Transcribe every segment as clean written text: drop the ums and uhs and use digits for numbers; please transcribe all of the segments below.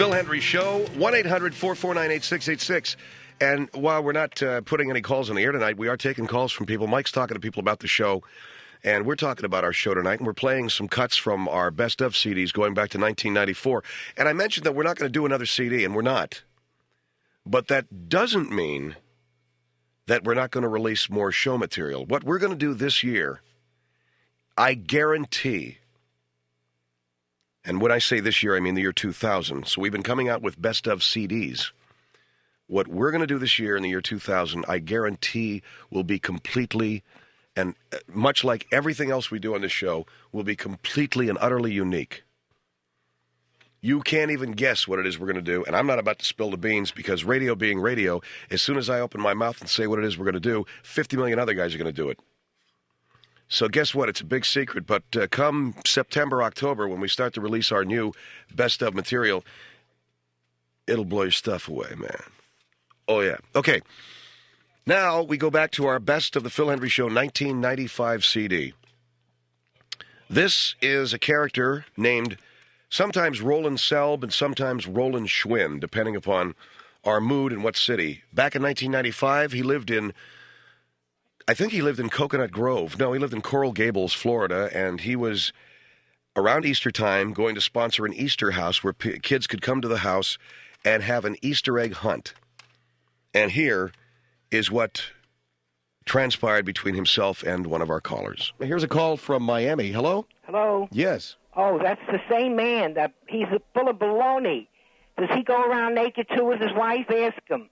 Phil Hendrie Show, 1-800-449-8686. And while we're not putting any calls on the air tonight, we are taking calls from people. Mike's talking to people about the show, and we're talking about our show tonight, and we're playing some cuts from our best of CDs going back to 1994. And I mentioned that we're not going to do another CD, and we're not. But that doesn't mean that we're not going to release more show material. What we're going to do this year, I guarantee, and when I say this year, I mean the year 2000. So we've been coming out with best of CDs. What we're going to do this year in the year 2000, I guarantee will be completely, and much like everything else we do on this show, will be completely and utterly unique. You can't even guess what it is we're going to do, and I'm not about to spill the beans because radio being radio, as soon as I open my mouth and say what it is we're going to do, 50 million other guys are going to do it. So guess what? It's a big secret, but come September, October, when we start to release our new best of material, it'll blow your stuff away, man. Oh, yeah. Okay. Now we go back to our best of the Phil Hendrie Show 1995 CD. This is a character named sometimes Roland Selb and sometimes Roland Schwinn, depending upon our mood and what city. Back in 1995, he lived in Coconut Grove. No, he lived in Coral Gables, Florida, and he was, around Easter time, going to sponsor an Easter house where kids could come to the house and have an Easter egg hunt. And here is what transpired between himself and one of our callers. Here's a call from Miami. Hello? Hello? Yes. Oh, that's the same man. He's full of baloney. Does he go around naked, too, with his wife? Ask him.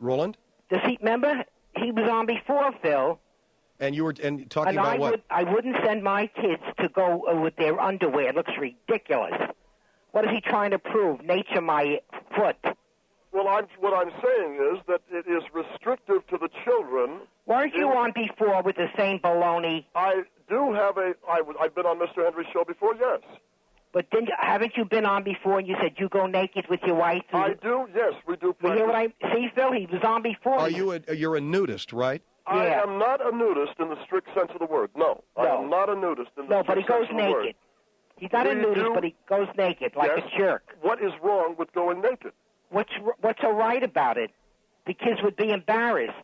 Roland? Does he, remember? He was on before, Phil. And you were talking about what? I wouldn't send my kids to go with their underwear. It looks ridiculous. What is he trying to prove? Nature my foot. Well, what I'm saying is that it is restrictive to the children. Weren't you on before with the same baloney? I do have I've been on Mr. Hendrie's show before, yes. But haven't you been on before and you said you go naked with your wife? I do, yes, we do. You hear what I see, Phil? He was on before. You're a nudist, right? Yeah. I am not a nudist in the strict sense of the word, no. I am not a nudist in the strict sense of the word. No, but he goes naked. He's not a nudist, but he goes naked like a jerk. What is wrong with going naked? What's so right about it? The kids would be embarrassed.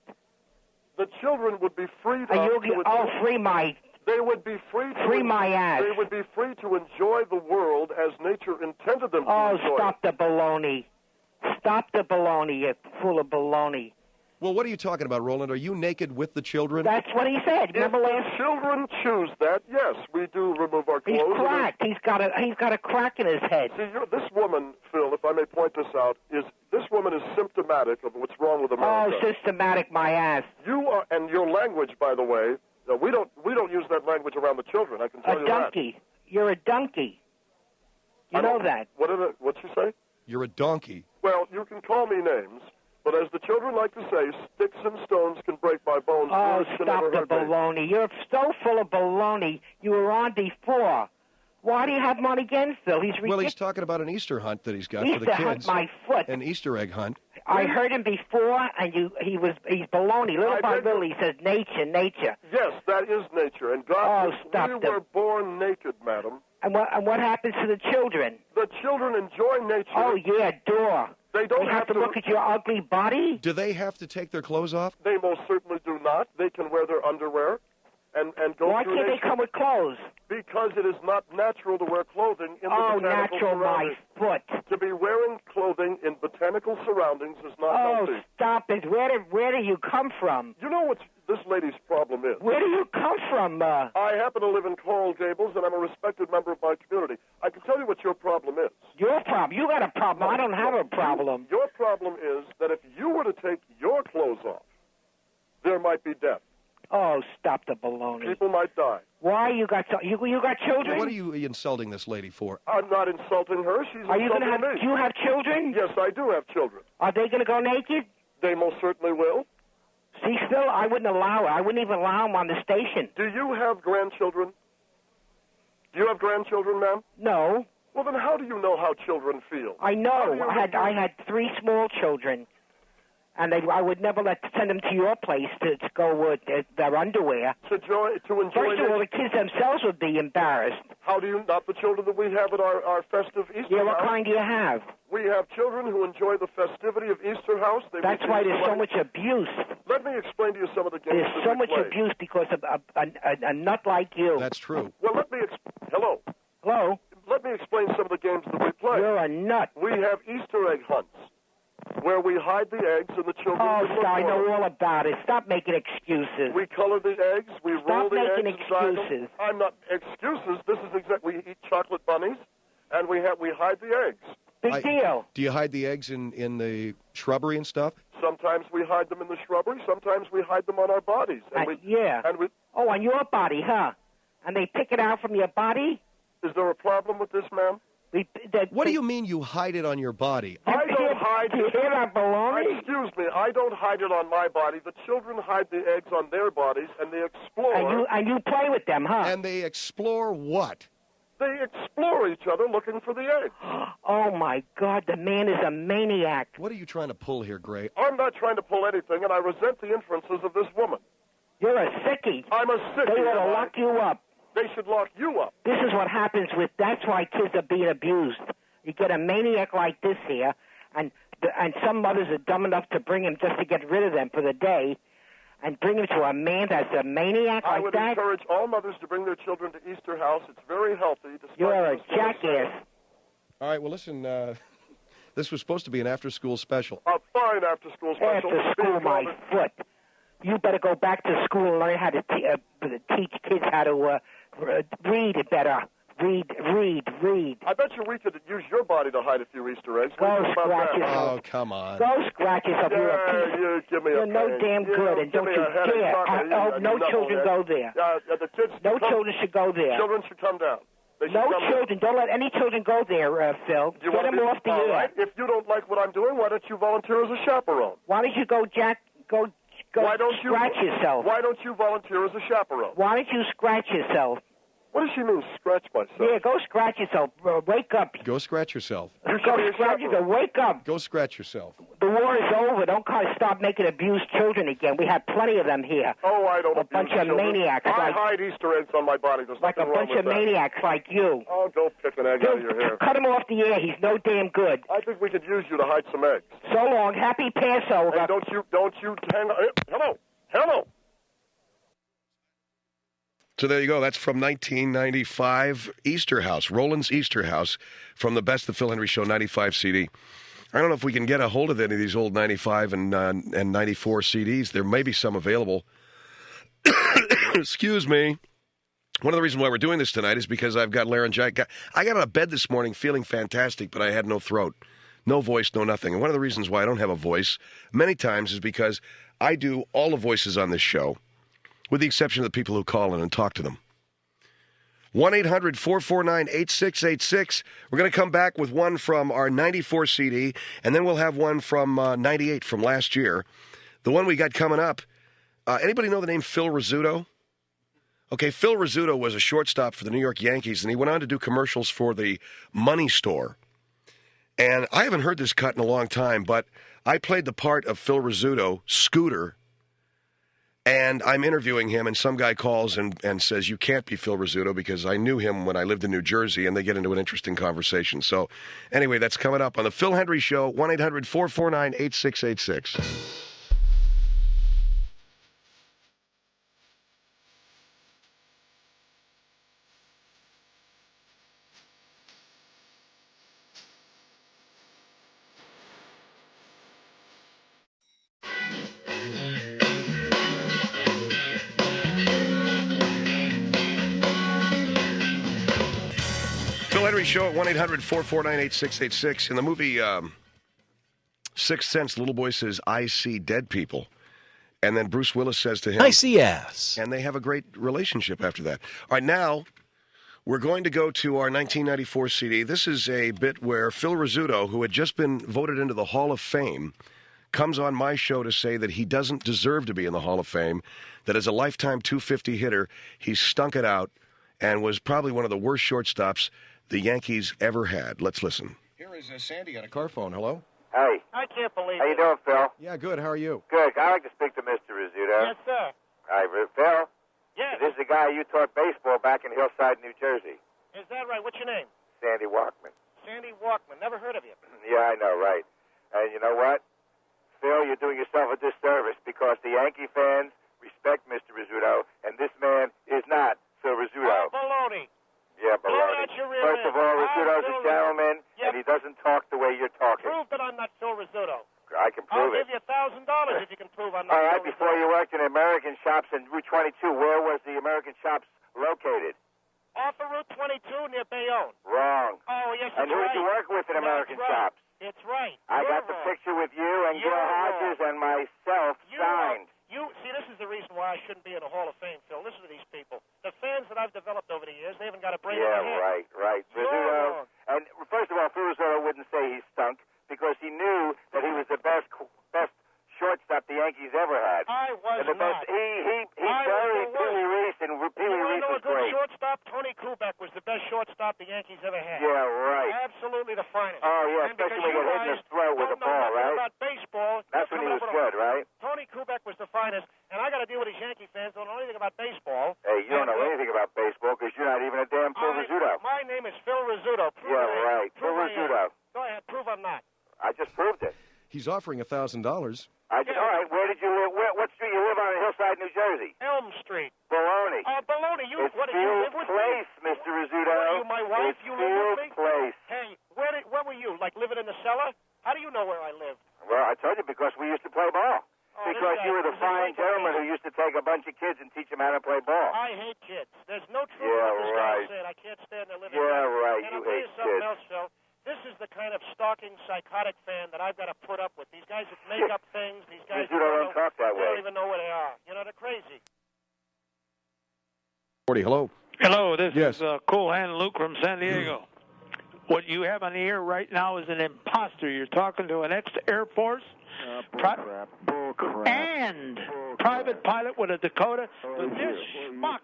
The children would be free to... free my... They would be free to... Free my ass. They would be free to enjoy the world as nature intended them to enjoy. Oh, stop the baloney. Stop the baloney, you full of baloney. Well, what are you talking about, Roland? Are you naked with the children? That's what he said. If the children choose that, yes, we do remove our clothes. He's cracked. He's got a crack in his head. See, this woman, Phil, if I may point this out, this woman is symptomatic of what's wrong with America. Oh, systematic, my ass. You are, and your language, by the way, we don't use that language around the children. I can tell you that. A donkey. You're a donkey. You know that. What'd she say? You're a donkey. Well, you can call me names. But as the children like to say, sticks and stones can break my bones. Oh, stop the baloney. You're so full of baloney. You were on before. Why do you have him on again, Phil? He's ridiculous. Well, he's talking about an Easter hunt that he's got for the kids. Easter hunt my foot. An Easter egg hunt. I heard him before, and he's baloney. Little by little, he says nature. Yes, that is nature. And God, we were born naked, madam. And what happens to the children? The children enjoy nature. Oh, yeah, door. They don't have to look at your ugly body? Do they have to take their clothes off? They most certainly do not. They can wear their underwear and go Why through can't they come with clothes? Because it is not natural to wear clothing in the botanical surroundings. Oh, natural, my foot. To be wearing clothing in botanical surroundings is not healthy. Oh, stop it. Where do you come from? You know what this lady's problem is? Where do you come from? I happen to live in Coral Gables, and I'm a respected member of my community. I can tell you what your problem is. Your problem? You got a problem. I don't have a problem. Your problem is that if you were to take your clothes off, there might be death. Oh, stop the baloney. People might die. Why? You got children? What are you insulting this lady for? I'm not insulting her. She's insulting me. Do you have children? Yes, I do have children. Are they going to go naked? They most certainly will. See, still, I wouldn't allow it. I wouldn't even allow them on the station. Do you have grandchildren? Do you have grandchildren, ma'am? No. Well, then how do you know how children feel? I know. I had 3 small children. And I would never send them to your place to go with their underwear. To enjoy. First of all, the kids themselves would be embarrassed. How do you, not the children that we have at our festive Easter Yeah, what house? kind do you have? We have children who enjoy the festivity of Easter house. That's why there's so much abuse. Let me explain to you some of the games There's so much abuse because of a nut like you. That's true. Well, Hello? Hello? Let me explain some of the games that we play. You're a nut. We have Easter egg hunts, where we hide the eggs and the children look I know for all about it. Stop making excuses. We color the eggs. We roll the eggs. Stop making excuses. I'm not excuses. This is exactly. We eat chocolate bunnies, and we hide the eggs. Big deal. Do you hide the eggs in the shrubbery and stuff? Sometimes we hide them in the shrubbery. Sometimes we hide them on our bodies. Yeah. On your body, huh? And they pick it out from your body? Is there a problem with this, ma'am? What do you mean you hide it on your body? I don't hide it. You hear that baloney? Excuse me. I don't hide it on my body. The children hide the eggs on their bodies, and they explore. And you play with them, huh? And they explore what? They explore each other looking for the eggs. Oh, my God. The man is a maniac. What are you trying to pull here, Gray? I'm not trying to pull anything, and I resent the inferences of this woman. You're a sickie. I'm a sickie. They ought to lock you up. They should lock you up. This is what happens that's why kids are being abused. You get a maniac like this here, and some mothers are dumb enough to bring him just to get rid of them for the day, and bring him to a man that's a maniac like that. I would encourage all mothers to bring their children to Easter house. It's very healthy. You're a jackass. All right, well, listen, this was supposed to be an after-school special. A fine after-school special. After school, my foot. You better go back to school and learn how to teach kids how to read better. Read. I bet you we could use your body to hide a few Easter eggs. Go scratch yourself. Oh, come on. Go scratch yourself. You give me You're no damn good, and don't you dare. No children go there. The kids children should go there. Children should come down. No children. Don't let any children go there, Phil. Get them off the air. Right. If you don't like what I'm doing, why don't you volunteer as a chaperone? Why don't you go, Jack? Go scratch yourself. Why don't you volunteer as a chaperone? Why don't you scratch yourself? What does she mean, scratch myself? Yeah, go scratch yourself. Wake up. Go scratch yourself. Go scratch yourself. Wake up. Go scratch yourself. The war is over. Don't stop making abused children again. We have plenty of them here. Oh, I don't A bunch of maniacs. I hide Easter eggs on my body. There's like a bunch of maniacs like you. Oh, go pick an egg out of your hair. Cut him off the air. He's no damn good. I think we could use you to hide some eggs. So long. Happy Passover. Hey, don't you hang on. Hello. So there you go. That's from 1995, Easter House, Roland's Easter House, from the Best of Phil Hendrie Show 95 CD. I don't know if we can get a hold of any of these old 95 and 94 CDs. There may be some available. Excuse me. One of the reasons why we're doing this tonight is because I've got laryngitis. I got out of bed this morning feeling fantastic, but I had no throat, no voice, no nothing. And one of the reasons why I don't have a voice many times is because I do all the voices on this show, with the exception of the people who call in and talk to them. 1-800-449-8686. We're going to come back with one from our 94 CD, and then we'll have one from 98 from last year. The one we got coming up, anybody know the name Phil Rizzuto? Okay, Phil Rizzuto was a shortstop for the New York Yankees, and he went on to do commercials for the Money Store. And I haven't heard this cut in a long time, but I played the part of Phil Rizzuto, Scooter, and I'm interviewing him, and some guy calls and says, you can't be Phil Rizzuto, because I knew him when I lived in New Jersey, and they get into an interesting conversation. So anyway, that's coming up on the Phil Hendrie Show, 1-800-449-8686. Show at 1-800-449-8686. In the movie Sixth Sense, little boy says, I see dead people. And then Bruce Willis says to him, I see ass. And they have a great relationship after that. All right, now we're going to go to our 1994 CD. This is a bit where Phil Rizzuto, who had just been voted into the Hall of Fame, comes on my show to say that he doesn't deserve to be in the Hall of Fame, that as a lifetime 250 hitter, he stunk it out and was probably one of the worst shortstops the Yankees ever had. Let's listen. Here is Sandy on a car phone. Hello? Hey. I can't believe it. How you doing, Phil? Yeah, good. How are you? Good. I'd like to speak to Mr. Rizzuto. Yes, sir. Hi, Phil. Yes. This is the guy you taught baseball back in Hillside, New Jersey. Is that right? What's your name? Sandy Walkman. Sandy Walkman. Never heard of you. Yeah, I know, right. And you know what? Phil, you're doing yourself a disservice because the Yankee fans respect Mr. Rizzuto, and this man is not Phil Rizzuto. Oh, baloney. Yeah, baloney. First of all, Rizzuto's a gentleman, and he doesn't talk the way you're talking. Prove that I'm not Phil Rizzuto. I can prove I'll it. give you $1,000 if you can prove I'm not All right, Phil before Rizzuto. you worked in American Shops in Route 22, where was the American Shops located? Off of Route 22 near Bayonne. Wrong. Oh, yes, And it's who right. did you work with in American Shops? It's right. I got the picture with you and Gil Hodges and myself signed. See, this is the reason why I shouldn't be in the Hall of Fame, Phil. Listen to these people. The fans that I've developed over the years, they haven't got a brain in their head. Right. Rizzuto. And first of all, Phil Rizzuto wouldn't say he stunk because he knew that he was the best shortstop the Yankees ever had. I was and the not. best. He buried Pee Wee Reese, and Pee Wee Reese was great. Shortstop, Tony Kubek was the best shortstop the Yankees ever had. Yeah, right. Absolutely the finest. Oh, yeah, and especially when you hit in the throat with a ball, right? About baseball. That's when he was good, right? Tony Kubek was the finest, and I got to deal with these Yankee fans who don't know anything about baseball. Hey, you don't know anything about baseball because you're not even a damn Phil Rizzuto. My name is Phil Rizzuto. Right. Phil Rizzuto. Go ahead, prove I'm not. I just proved it. He's offering $1,000. All right, where did you live? What street you live on in Hillside, New Jersey? Elm Street. Baloney. Baloney. It's What did you live with Place, me? Mr. Rizzuto. What are you, my wife? It's You live with me? Place. Hey, where were you? Like living in the cellar? How do you know where I live? Well, I told you because we used to play ball. Because you were the fine gentleman who used to take a bunch of kids and teach them how to play ball. I hate kids. There's no truth in what this guy said. I can't stand their living. Yeah, right. And You I'll tell hate you something kids. else, Phil. This is the kind of stalking, psychotic fan that I've got to put up with. These guys that make up things. These guys You don't talk that way. They don't even know where they are. You know, they're crazy. 40, hello. Hello, this is Cool Hand Luke from San Diego. What you have on the air right now is an imposter. You're talking to an ex-Air Force Bullcrap. and private pilot with a Dakota. But this schmuck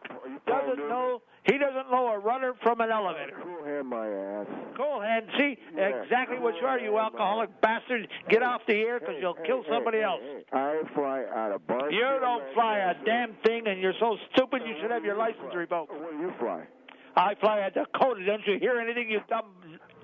doesn't know. He doesn't know a runner from an elevator. Cool Hand my ass. Cool Hand, see exactly what you are, you alcoholic bastard. Get off the air because you'll kill somebody else. I fly out of Boston. You don't fly a damn thing, and you're so stupid you should have your license revoked. Where do you fly? I fly a Dakota. Don't you hear anything, you dumb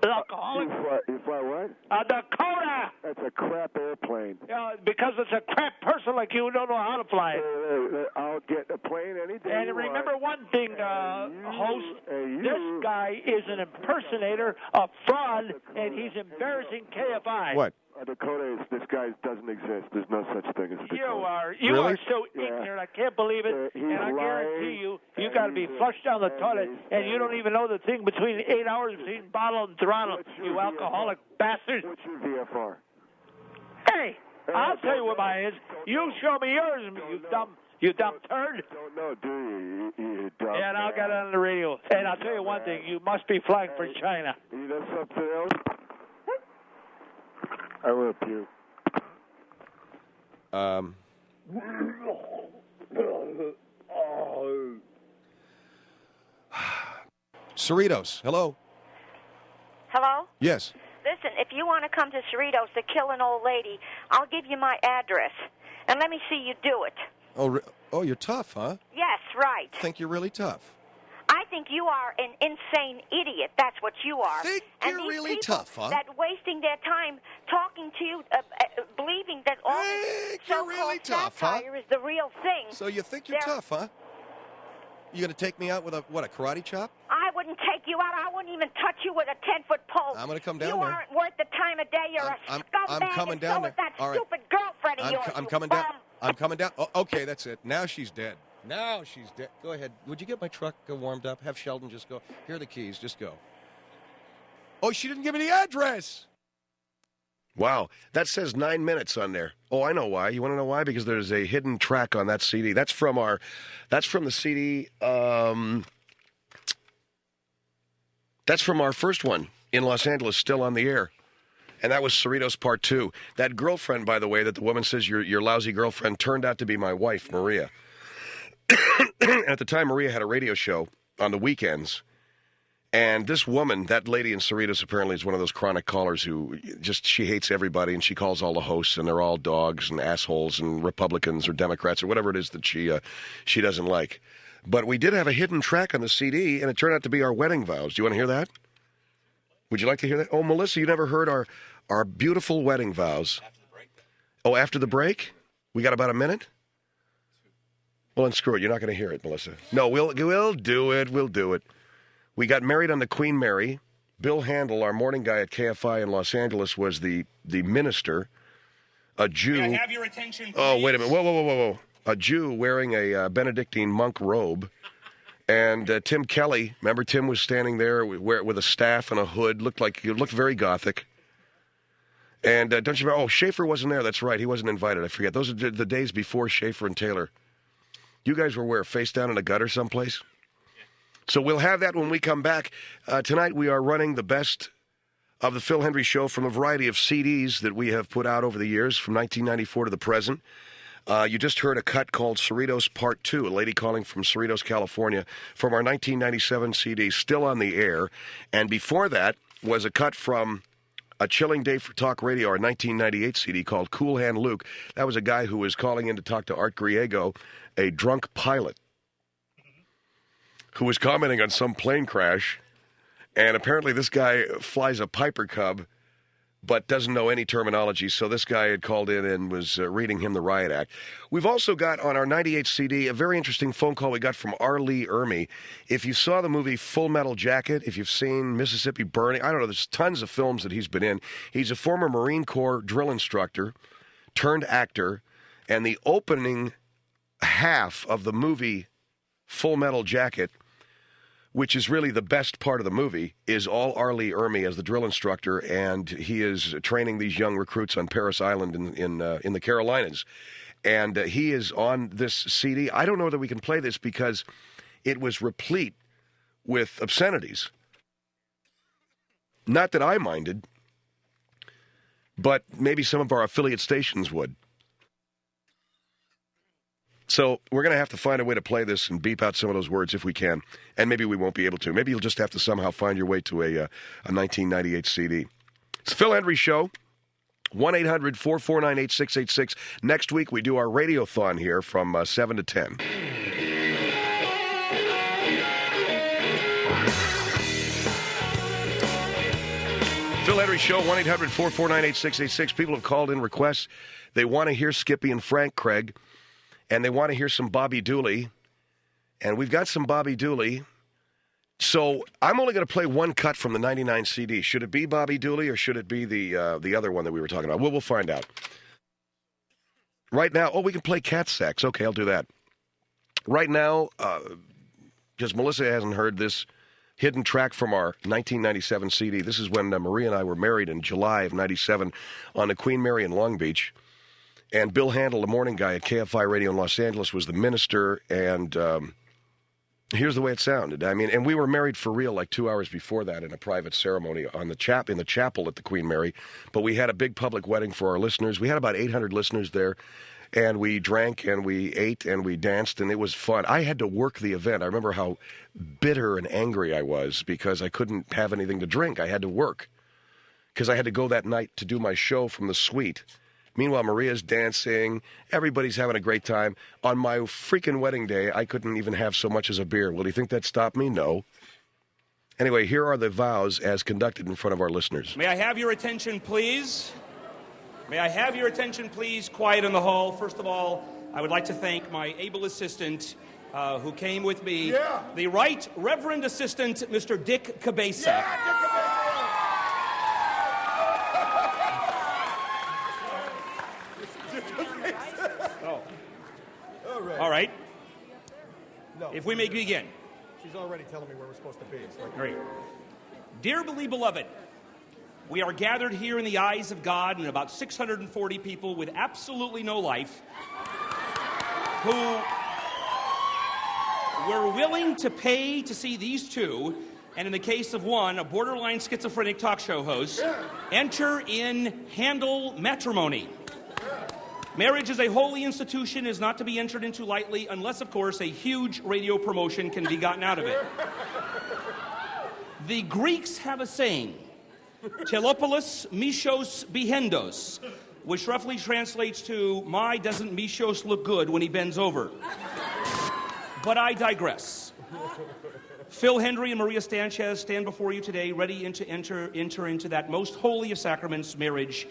alcoholic? You fly what? A Dakota! That's a crap airplane. Because it's a crap person like you who don't know how to fly it. I'll get a plane any day. And remember one thing, host. This guy is an impersonator, a fraud, and he's embarrassing KFI. What? A Dakota this guy doesn't exist. There's no such thing as a Dakota. You are so ignorant. I can't believe it. And I guarantee you got to be flushed down the toilet, and you don't even know the thing between 8 hours between bottle and throttle, you alcoholic bastard. What's your VFR? Hey, I'll tell you what mine is. You show me yours, you dumb turd. Don't know, do you? You dumb. Yeah, and I'll get it on the radio. And I'll tell you one thing. You must be flying for China. You know something else? I will puke. Cerritos, hello. Hello? Yes. Listen, if you want to come to Cerritos to kill an old lady, I'll give you my address. And let me see you do it. Oh, you're tough, huh? Yes, right. Think you're really tough. I think you are an insane idiot. That's what you are. Think and you're these really people tough, huh? that wasting their time talking to you, believing that all this so-called really tough, satire is the real thing. So you think you're tough, huh? You going to take me out with a karate chop? I wouldn't take you out. I wouldn't even touch you with a 10-foot pole. I'm going to come down you there. You aren't worth the time of day. You're a scumbag. I'm coming down there. That all right. stupid girlfriend of yours. I'm coming down. I'm coming down. Oh, okay, that's it. Now she's dead. Now she's dead. Go ahead. Would you get my truck warmed up? Have Sheldon just go. Here are the keys. Just go. Oh, she didn't give me the address. Wow, that says 9 minutes on there. Oh, I know why. You want to know why? Because there's a hidden track on that CD. That's from the CD. That's from our first one in Los Angeles, still on the air. And that was Cerritos Part 2. That girlfriend, by the way, that the woman says your lousy girlfriend turned out to be my wife, Maria. At the time, Maria had a radio show on the weekends. And this woman, that lady in Cerritos, apparently is one of those chronic callers who she hates everybody, and she calls all the hosts, and they're all dogs and assholes and Republicans or Democrats or whatever it is that she doesn't like. But we did have a hidden track on the CD, and it turned out to be our wedding vows. Do you want to hear that? Would you like to hear that? Oh, Melissa, you never heard our beautiful wedding vows. After the break. Oh, after the break? We got about a minute? Well, then screw it. You're not going to hear it, Melissa. No, we'll do it. We'll do it. We got married on the Queen Mary. Bill Handel, our morning guy at KFI in Los Angeles, was the minister. A Jew. May I have your attention, please? Oh, wait a minute. Whoa. A Jew wearing a Benedictine monk robe. And Tim Kelly, remember Tim was standing there with a staff and a hood. Looked very gothic. And don't you remember? Oh, Schaefer wasn't there. That's right. He wasn't invited. I forget. Those are the days before Schaefer and Taylor. You guys were where? Face down in a gutter someplace? So we'll have that when we come back. Tonight we are running the best of the Phil Hendrie Show from a variety of CDs that we have put out over the years from 1994 to the present. You just heard a cut called Cerritos Part 2, a lady calling from Cerritos, California, from our 1997 CD, still on the air. And before that was a cut from A Chilling Day for Talk Radio, our 1998 CD called Cool Hand Luke. That was a guy who was calling in to talk to Art Griego, a drunk pilot, who was commenting on some plane crash, and apparently this guy flies a Piper Cub, but doesn't know any terminology, so this guy had called in and was reading him the Riot Act. We've also got on our 98 CD a very interesting phone call we got from R. Lee Ermey. If you saw the movie Full Metal Jacket, if you've seen Mississippi Burning, I don't know, there's tons of films that he's been in. He's a former Marine Corps drill instructor turned actor, and the opening half of the movie Full Metal Jacket, which is really the best part of the movie, is all R. Lee Ermey as the drill instructor, and he is training these young recruits on Parris Island in the Carolinas. And he is on this CD. I don't know that we can play this because it was replete with obscenities. Not that I minded, but maybe some of our affiliate stations would. So we're going to have to find a way to play this and beep out some of those words if we can. And maybe we won't be able to. Maybe you'll just have to somehow find your way to a 1998 CD. It's the Phil Hendrie Show, 1-800-449-8686. Next week, we do our radiothon here from 7 to 10. Phil Hendrie Show, 1-800-449-8686. People have called in requests. They want to hear Skippy and Frank, Craig. And they want to hear some Bobby Dooley. And we've got some Bobby Dooley. So I'm only going to play one cut from the 99 CD. Should it be Bobby Dooley or should it be the other one that we were talking about? We'll find out. Right now, we can play Cat Sax. Okay, I'll do that. Right now, because Melissa hasn't heard this hidden track from our 1997 CD. This is when Maria and I were married in July of 97 on the Queen Mary in Long Beach. And Bill Handel, the morning guy at KFI Radio in Los Angeles, was the minister, and here's the way it sounded. I mean, and we were married for real like 2 hours before that in a private ceremony in the chapel at the Queen Mary. But we had a big public wedding for our listeners. We had about 800 listeners there, and we drank and we ate and we danced, and it was fun. I had to work the event. I remember how bitter and angry I was because I couldn't have anything to drink. I had to work because I had to go that night to do my show from the suite. Meanwhile, Maria's dancing. Everybody's having a great time. On my freaking wedding day, I couldn't even have so much as a beer. Well, do you think that stopped me? No. Anyway, here are the vows as conducted in front of our listeners. May I have your attention, please? May I have your attention, please? Quiet in the hall. First of all, I would like to thank my able assistant who came with me. Yeah. The Right Reverend Assistant, Mr. Dick Cabeza. Yeah, Dick Cabeza. All right. No. If we may begin. She's already telling me where we're supposed to be. All right. Dearly beloved, we are gathered here in the eyes of God and about 640 people with absolutely no life who were willing to pay to see these two, and in the case of one, a borderline schizophrenic talk show host, enter in Handel matrimony. Marriage is a holy institution, is not to be entered into lightly, unless, of course, a huge radio promotion can be gotten out of it. The Greeks have a saying, Telopolis Mishos Behendos, which roughly translates to, my doesn't Mishos look good when he bends over. But I digress. Phil Hendrie and Maria Sanchez stand before you today ready to enter into that most holy of sacraments, marriage.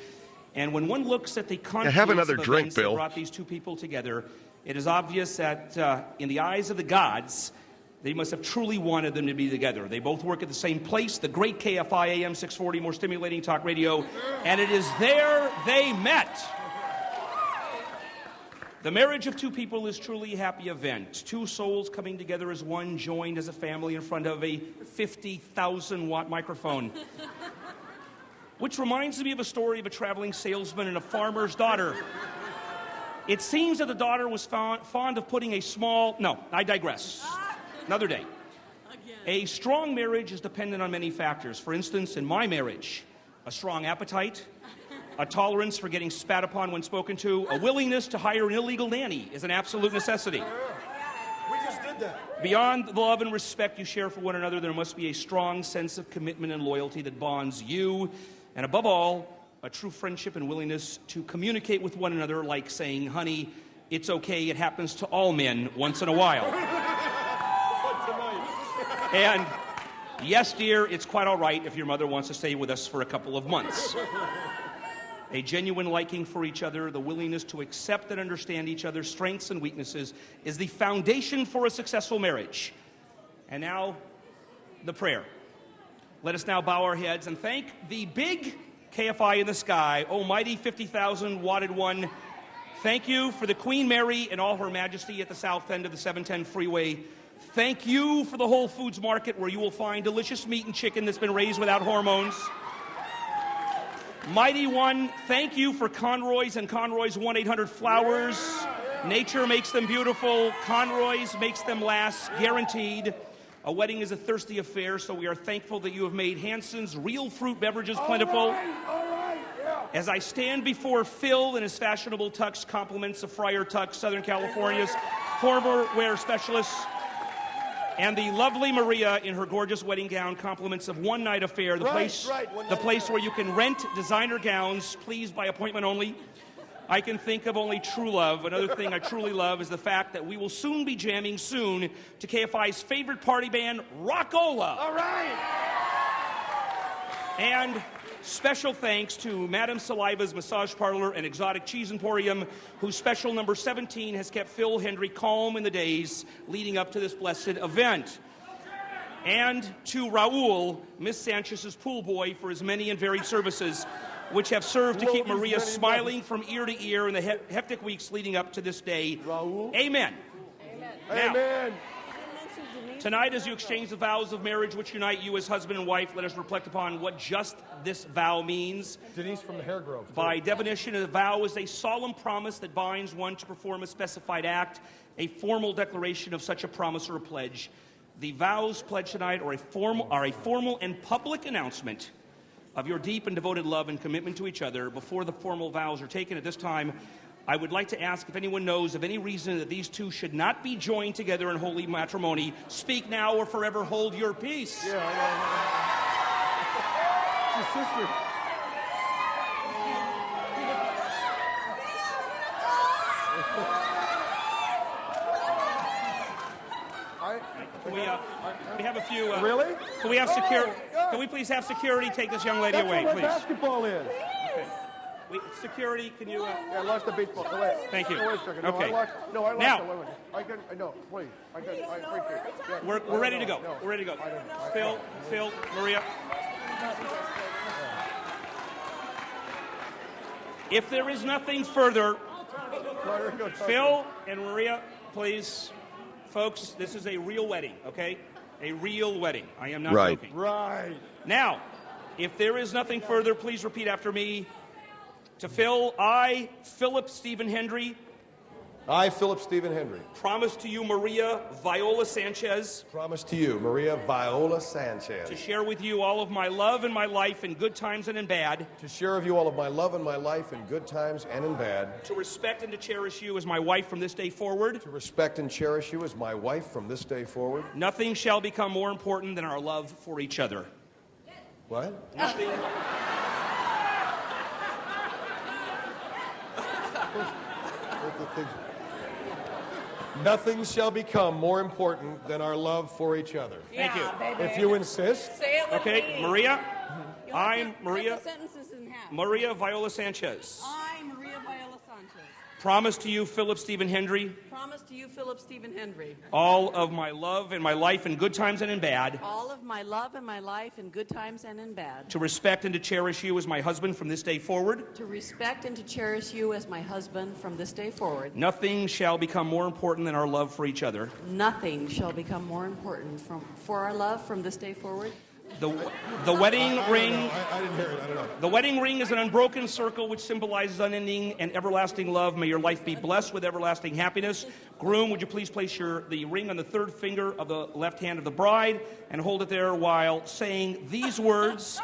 And when one looks at the confluence of events that brought these two people together, it is obvious that in the eyes of the gods, they must have truly wanted them to be together. They both work at the same place, the great KFI AM 640, more stimulating talk radio, and it is there they met. The marriage of two people is truly a happy event. Two souls coming together as one, joined as a family in front of a 50,000-watt microphone. Which reminds me of a story of a traveling salesman and a farmer's daughter. It seems that the daughter was fond of putting a small... No, I digress. Another day. A strong marriage is dependent on many factors. For instance, in my marriage, a strong appetite, a tolerance for getting spat upon when spoken to, a willingness to hire an illegal nanny is an absolute necessity. We just did that. Beyond the love and respect you share for one another, there must be a strong sense of commitment and loyalty that bonds you, and above all, a true friendship and willingness to communicate with one another, like saying, honey, it's okay, it happens to all men once in a while. And yes, dear, it's quite all right if your mother wants to stay with us for a couple of months. A genuine liking for each other, the willingness to accept and understand each other's strengths and weaknesses is the foundation for a successful marriage. And now, the prayer. Let us now bow our heads and thank the big KFI in the sky, almighty 50,000-watted one. Thank you for the Queen Mary and all her majesty at the south end of the 710 freeway. Thank you for the Whole Foods market where you will find delicious meat and chicken that's been raised without hormones. Mighty One, thank you for Conroy's and Conroy's 1-800-Flowers. Nature makes them beautiful. Conroy's makes them last, guaranteed. A wedding is a thirsty affair, so we are thankful that you have made Hanson's real fruit beverages plentiful. All right, yeah. As I stand before Phil in his fashionable tux, compliments of Friar Tux, Southern California's former wear specialist, and the lovely Maria in her gorgeous wedding gown, compliments of One Night Affair, the place where you can rent designer gowns, please by appointment only. I can think of only true love. Another thing I truly love is the fact that we will soon be jamming to KFI's favorite party band, Rockola. All right. And special thanks to Madame Saliva's Massage Parlor and Exotic Cheese Emporium, whose special number 17 has kept Phil Hendrie calm in the days leading up to this blessed event. And to Raul, Miss Sanchez's pool boy, for his many and varied services, which have served to keep Maria smiling from ear to ear in the hectic weeks leading up to this day. Raul. Amen. Amen. Now, Amen. tonight, as you exchange the vows of marriage which unite you as husband and wife, let us reflect upon what just this vow means. Denise from the Hair Grove. By definition, a vow is a solemn promise that binds one to perform a specified act, a formal declaration of such a promise or a pledge. The vows pledged tonight are a formal and public announcement of your deep and devoted love and commitment to each other. Before the formal vows are taken at this time, I would like to ask if anyone knows of any reason that these two should not be joined together in holy matrimony. Speak now or forever hold your peace. Yeah, it's your sister. Can we have a few... really? Can we have security? Can we please have security take this young lady away, That's please? what basketball is. Okay. Security, can you... Yeah, I lost the baseball. Oh, wait. Thank you. No, wait a second. Okay. I lost now, it. Wait. No, please. Yeah. We're ready to go. No. We're ready to go. Phil, Maria. If there is nothing further, Phil and Maria, please... Folks, this is a real wedding, okay? A real wedding. I am not joking. Right. Now, if there is nothing further, please repeat after me. To Phil, I, Philip Stephen Hendrie, I, Philip Stephen Hendrie. Promise to you, Maria Viola Sanchez. Promise to you, Maria Viola Sanchez. To share with you all of my love and my life in good times and in bad. To share with you all of my love and my life in good times and in bad. To respect and to cherish you as my wife from this day forward. To respect and cherish you as my wife from this day forward. Nothing shall become more important than our love for each other. What? Nothing. Nothing shall become more important than our love for each other. Thank you. Baby. If you insist. Say it with Okay, me. Maria. You I'm cut Maria. the sentences in half. Maria Viola Sanchez. I, Maria Viola Sanchez. Promise to you, Philip Stephen Hendrie. Promise to you, Philip Stephen Hendrie. All of my love and my life in good times and in bad. All of my love and my life in good times and in bad. To respect and to cherish you as my husband from this day forward. To respect and to cherish you as my husband from this day forward. Nothing shall become more important than our love for each other. Nothing shall become more important for our love from this day forward. The wedding ring. I didn't hear it. I don't know. The wedding ring is an unbroken circle which symbolizes unending and everlasting love. May your life be blessed with everlasting happiness. Groom, would you please place the ring on the third finger of the left hand of the bride and hold it there while saying these words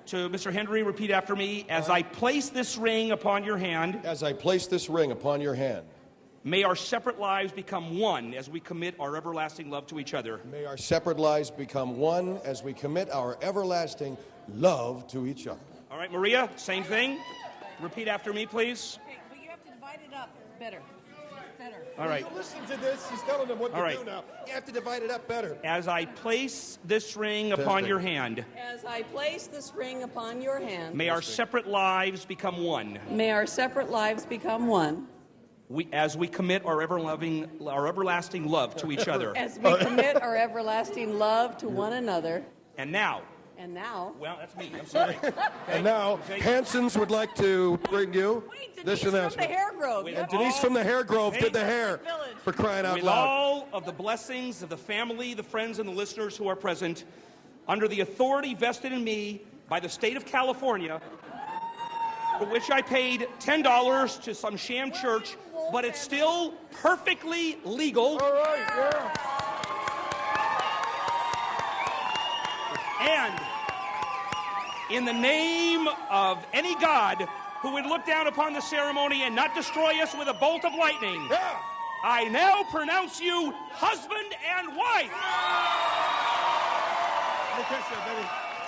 to Mr. Hendrie. Repeat after me. As I place this ring upon your hand. As I place this ring upon your hand. May our separate lives become one as we commit our everlasting love to each other. May our separate lives become one as we commit our everlasting love to each other. All right, Maria, same thing. Repeat after me, please. Okay, but you have to divide it up better. All right. Listen to this. He's telling them what to do now. You have to divide it up better. As I place this ring upon your hand. As I place this ring upon your hand. May our separate lives become one. May our separate lives become one. As we commit our everlasting love to each other. As we commit our everlasting love to one another. And now. Well, that's me. I'm sorry. And now, Hanson's would like to bring you this Denise announcement. from the Hair Grove. And Denise from the Hair Grove did the hair, for crying out With loud. all of the blessings of the family, the friends, and the listeners who are present, under the authority vested in me by the state of California, for which I paid $10 to some sham church, but it's still perfectly legal. All right, yeah. And in the name of any God who would look down upon the ceremony and not destroy us with a bolt of lightning, I now pronounce you husband and wife.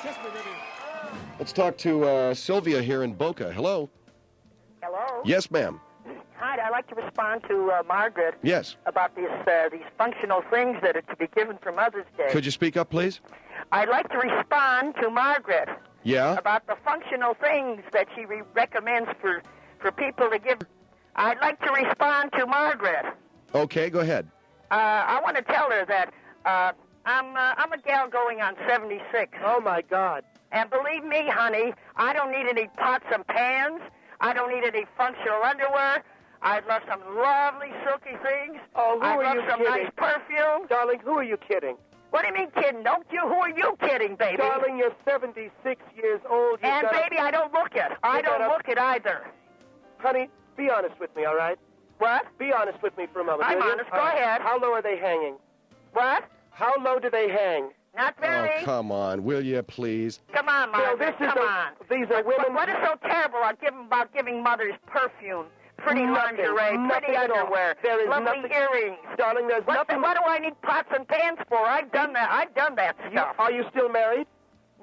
Kiss me, baby. Let's talk to Sylvia here in Boca. Hello. Hello? Yes, ma'am. Hi, I'd like to respond to Margaret. Yes. About these functional things that are to be given for Mother's Day. Could you speak up, please? I'd like to respond to Margaret. Yeah? About the functional things that she recommends for people to give. I'd like to respond to Margaret. Okay, go ahead. I want to tell her that I'm a gal going on 76. Oh, my God. And believe me, honey, I don't need any pots and pans. I don't need any functional underwear. I'd love some lovely silky things. Oh, who I'd are love you some kidding? nice perfume. Darling, who are you kidding? What do you mean kidding? Don't you? Who are you kidding, baby? Darling, you're 76 years old. And, baby, I don't look it. I don't look it either. Honey, be honest with me, all right? What? Be honest with me for a moment. I'm will you? honest. Go ahead. How low are they hanging? What? How low do they hang? Not very. Oh, come on, will you, please? Come on, Margaret. Come on. These are women. What is so terrible about giving mothers perfume? Pretty lingerie, pretty underwear, There is lovely nothing, earrings. Darling, there's nothing. What do I need pots and pans for? I've done that stuff. Are you still married?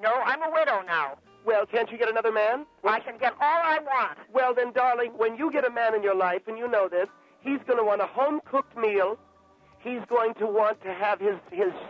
No, I'm a widow now. Well, can't you get another man? I can get all I want. Well, then, darling, when you get a man in your life, and you know this, he's going to want a home-cooked meal. He's going to want to have his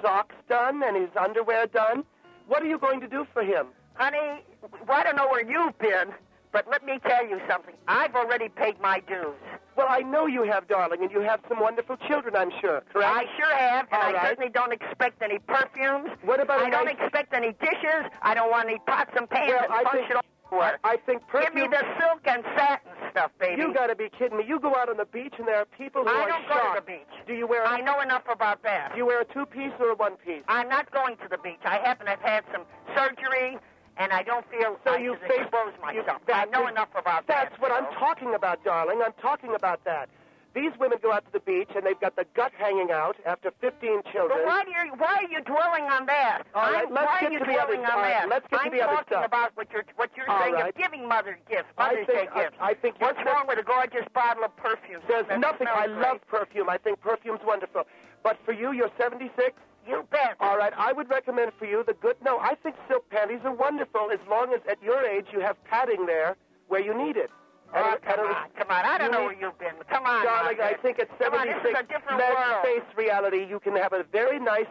socks done and his underwear done. What are you going to do for him? Honey, I don't know where you've been, but let me tell you something. I've already paid my dues. Well, I know you have, darling, and you have some wonderful children, I'm sure, correct? I sure have, and All I certainly don't expect any perfumes. What about I don't expect any dishes. I don't want any pots and pans and functional underwear. I think perfume... Give me the silk and satin stuff, baby. You got to be kidding me. You go out on the beach, and there are people who I are don't go to the beach. Do you wear... I know enough about that. Do you wear a two-piece or a one-piece? I'm not going to the beach. I happen to have had some surgery, and I don't feel I should expose myself. I know enough about that. That's what I'm talking about, darling. I'm talking about that. These women go out to the beach, and they've got the gut hanging out after 15 children. But why are you dwelling on that? All right, let's get to the other stuff. Let's get to the other stuff. I'm talking about what you're saying of giving Mother's Day gifts. I think what's wrong with a gorgeous bottle of perfume? There's nothing. I love perfume. I think perfume's wonderful. But for you, you're 76? You bet. All right, I would recommend for you the good... No, I think silk panties are wonderful as long as at your age you have padding there where you need it. Come on. I don't know where you've been. Come on, darling, I think at 76, this is a different let's world. face reality. You can have a very nice,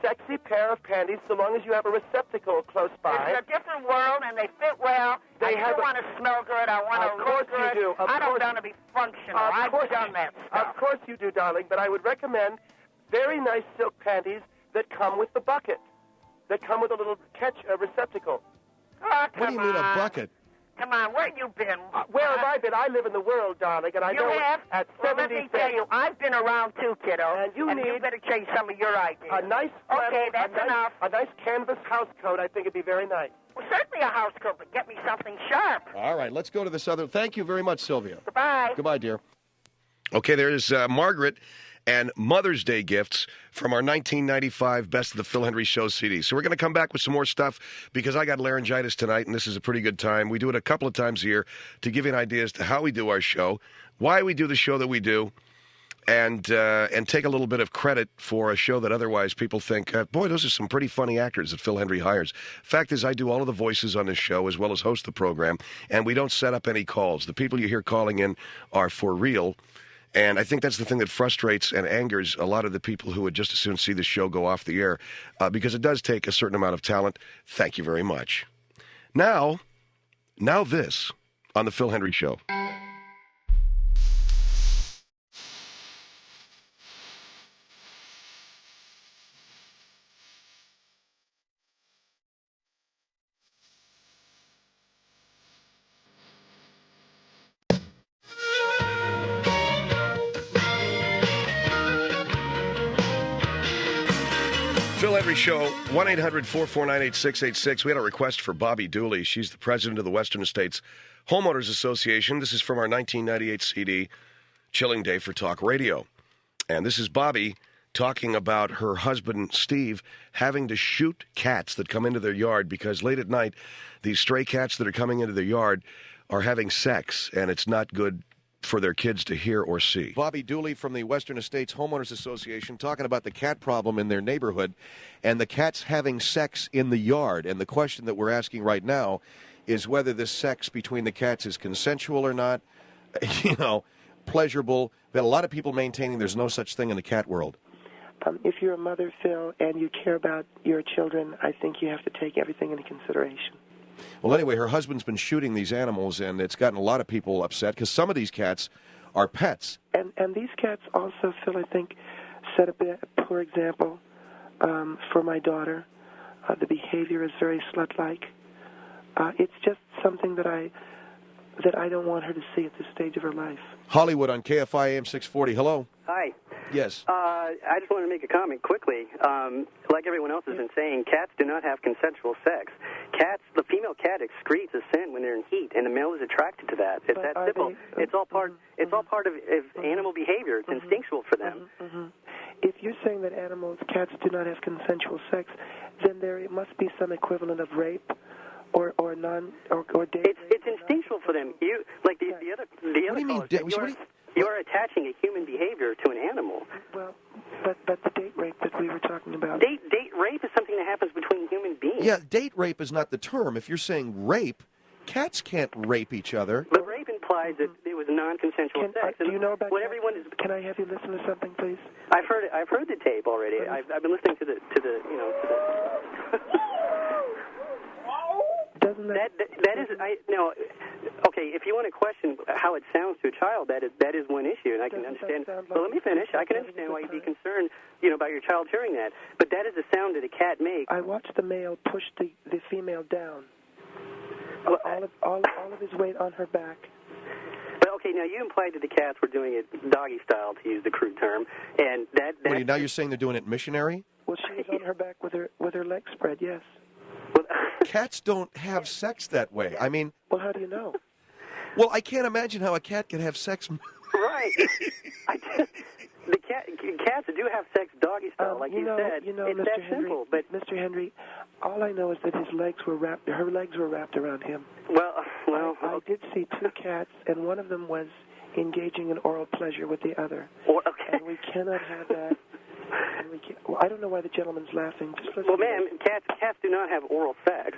sexy pair of panties so long as you have a receptacle close by. It's a different world, and they fit well. I still want to smell good. I want to look good. Of course you do. I don't want to be functional. I've done that stuff. Of course you do, darling, but I would recommend very nice silk panties that come with the bucket, that come with a little receptacle. Oh, what do you mean a bucket? Come on, where you been? Where have I been? I live in the world, darling, and I you know have? At well, let me tell you, I've been around too, kiddo. And you better change some of your ideas. A nice flannel, okay, that's enough. A nice canvas house coat, I think, would be very nice. Well, certainly a house coat, but get me something sharp. All right, let's go to this other. Thank you very much, Sylvia. Goodbye. Goodbye, dear. Okay, there's Margaret and Mother's Day gifts from our 1995 Best of the Phil Hendrie Show CD. So we're going to come back with some more stuff because I got laryngitis tonight, and this is a pretty good time. We do it a couple of times a year to give you an idea as to how we do our show, why we do the show that we do, and take a little bit of credit for a show that otherwise people think, boy, those are some pretty funny actors that Phil Hendrie hires. Fact is, I do all of the voices on this show as well as host the program, and we don't set up any calls. The people you hear calling in are for real. And I think that's the thing that frustrates and angers a lot of the people who would just as soon see the show go off the air, because it does take a certain amount of talent. Thank you very much. Now this on the Phil Hendrie Show. Phil Hendrie Show, 1-800-449-8686. We had a request for Bobby Dooley. She's the president of the Western States Homeowners Association. This is from our 1998 CD, Chilling Day for Talk Radio. And this is Bobby talking about her husband, Steve, having to shoot cats that come into their yard because late at night, these stray cats that are coming into their yard are having sex, and it's not good for their kids to hear or see. Bobby Dooley from the Western States Homeowners Association talking about the cat problem in their neighborhood and the cats having sex in the yard. And the question that we're asking right now is whether this sex between the cats is consensual or not, pleasurable. That a lot of people maintaining there's no such thing in the cat world. If you're a mother, Phil, and you care about your children, I think you have to take everything into consideration. Well, anyway, her husband's been shooting these animals, and it's gotten a lot of people upset because some of these cats are pets. And these cats also, Phil, I think, set a poor example for my daughter. The behavior is very slut-like. It's just something that I don't want her to see at this stage of her life. Hollywood on KFI AM 640. Hello. Hi. Yes. I just wanted to make a comment quickly. Like everyone else has been saying, cats do not have consensual sex. The female cat excretes a scent when they're in heat, and the male is attracted to that. It's that simple. It's all part of animal behavior. It's instinctual for them. If you're saying that cats do not have consensual sex, then there must be some equivalent of rape or date. It's instinctual for them. The other. What do you mean? You're attaching a human behavior to an animal. Well, but the date rape that we were talking about. Date rape is something that happens between human beings. Yeah, date rape is not the term. If you're saying rape, cats can't rape each other. But rape implies that it was non-consensual sex. Do you know about what everyone is? Can I have you listen to something, please? I've heard it. I've heard the tape already. I've been listening to the. Doesn't that is okay. If you want to question how it sounds to a child, that is one issue, and I can understand. Well, let me finish. I can understand why you'd be concerned, about your child hearing that. But that is the sound that a cat makes. I watched the male push the female down. All of his weight on her back. But okay, now you implied that the cats were doing it doggy style, to use the crude term, and that. Now you're saying they're doing it missionary? Well, she was on her back with her legs spread. Yes. Cats don't have sex that way. I mean... Well, how do you know? Well, I can't imagine how a cat can have sex... Right. The cats do have sex doggy style, like you said. It's Mr. that Hendrie, simple. But Mr. Hendrie, all I know is that her legs were wrapped around him. Well, I did see two cats, and one of them was engaging in oral pleasure with the other. And we cannot have that. I don't know why the gentleman's laughing. Just listen. Well, ma'am, cats do not have oral sex.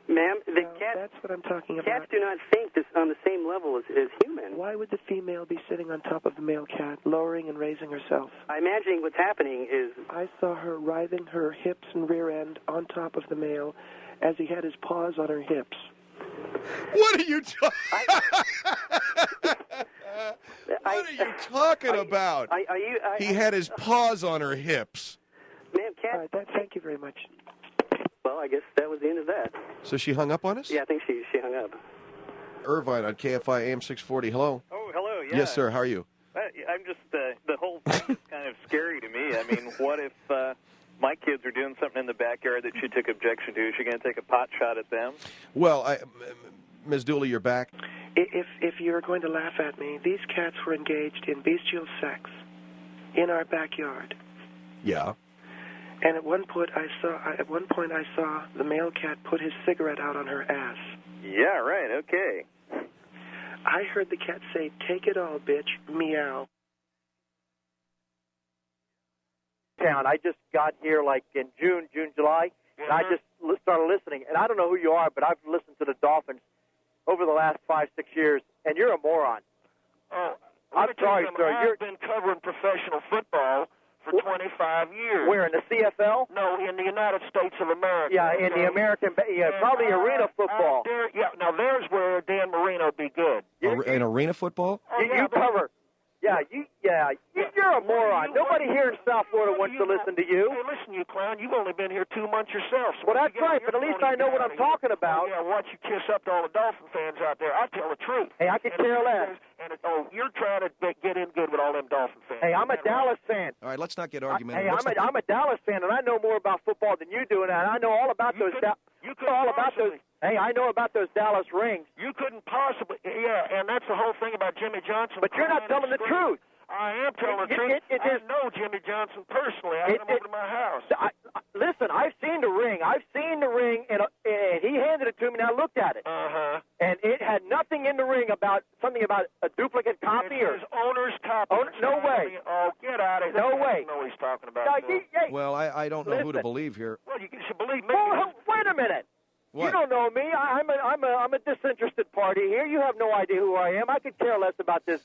Ma'am, that's what I'm talking about. Cats do not think this on the same level as humans. Why would the female be sitting on top of the male cat, lowering and raising herself? I'm imagining what's happening is... I saw her writhing her hips and rear end on top of the male as he had his paws on her hips. What are you talking about? He had his paws on her hips. Ma'am, cat... All right, thank you very much. Well, I guess that was the end of that. So she hung up on us? Yeah, I think she hung up. Irvine on KFI AM 640. Hello. Oh, hello. Yeah. Yes, sir. How are you? I'm just the whole thing is kind of scary to me. I mean, what if my kids are doing something in the backyard that she took objection to? Is she going to take a pot shot at them? Well, Ms. Dooley, you're back. If you're going to laugh at me, these cats were engaged in bestial sex in our backyard. Yeah. And at one point I saw the male cat put his cigarette out on her ass. Yeah, right. Okay. I heard the cat say, "Take it all, bitch, meow." I just got here like in June, July, and I just started listening. And I don't know who you are, but I've listened to the Dolphins over the last 5-6 years, and you're a moron. I'm sorry, sir. I've been covering professional football for 25 years. Where, in the CFL? No, in the United States of America. Yeah, in the American, probably arena football. Now there's where Dan Marino would be good. In arena football? You cover. You're a moron. Nobody here in South Florida wants to listen to you. Hey, listen, you clown. You've only been here 2 months yourself. So well, that's right, but at least I know what I'm talking about. Yeah, watch you kiss up to all the Dolphin fans out there. I tell the truth. Hey, I can care less. You're trying to get in good with all them Dolphin fans. Hey, I'm a Dallas fan. All right, let's not get argumentative. I'm a Dallas fan, and I know more about football than you do, and I know all about those. Hey, I know about those Dallas rings. You couldn't possibly. Yeah, and that's the whole thing about Jimmy Johnson. But you're not telling the truth. I am telling the truth. I know Jimmy Johnson personally. I had him over to my house. Listen, I've seen the ring. And he handed it to me, and I looked at it. Uh-huh. And it had nothing in the ring about something about a duplicate copy or his owner's copy. No way. Oh, get out of here. No way. I know what he's talking about. Well, I don't know who to believe here. Well, you should believe me. Well, wait a minute. What? You don't know me. I'm a disinterested party here. You have no idea who I am. I could care less about this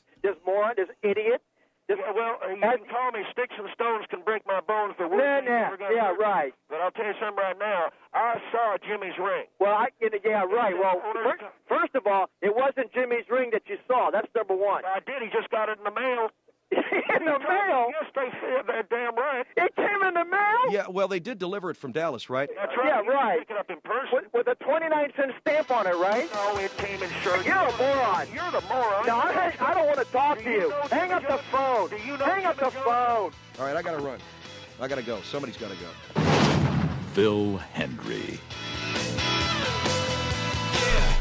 moron, this idiot. You can call me Sticks and Stones can break my bones. The worst thing ever gonna hurt me. Right. But I'll tell you something right now. I saw Jimmy's ring. Well, right. Well, first of all, it wasn't Jimmy's ring that you saw. That's number one. I did. He just got it in the mail. In the mail? Yes, they're damn right. It came in the mail? Yeah, well, they did deliver it from Dallas, right? That's right. Yeah, right. Pick it up in person. With a 29-cent stamp on it, right? No, it came in shirt. You're a moron. You're the moron. No, I don't want to talk to you. Hang up the phone. Hang up the phone. All right, I got to run. I got to go. Somebody's got to go. Phil Hendrie.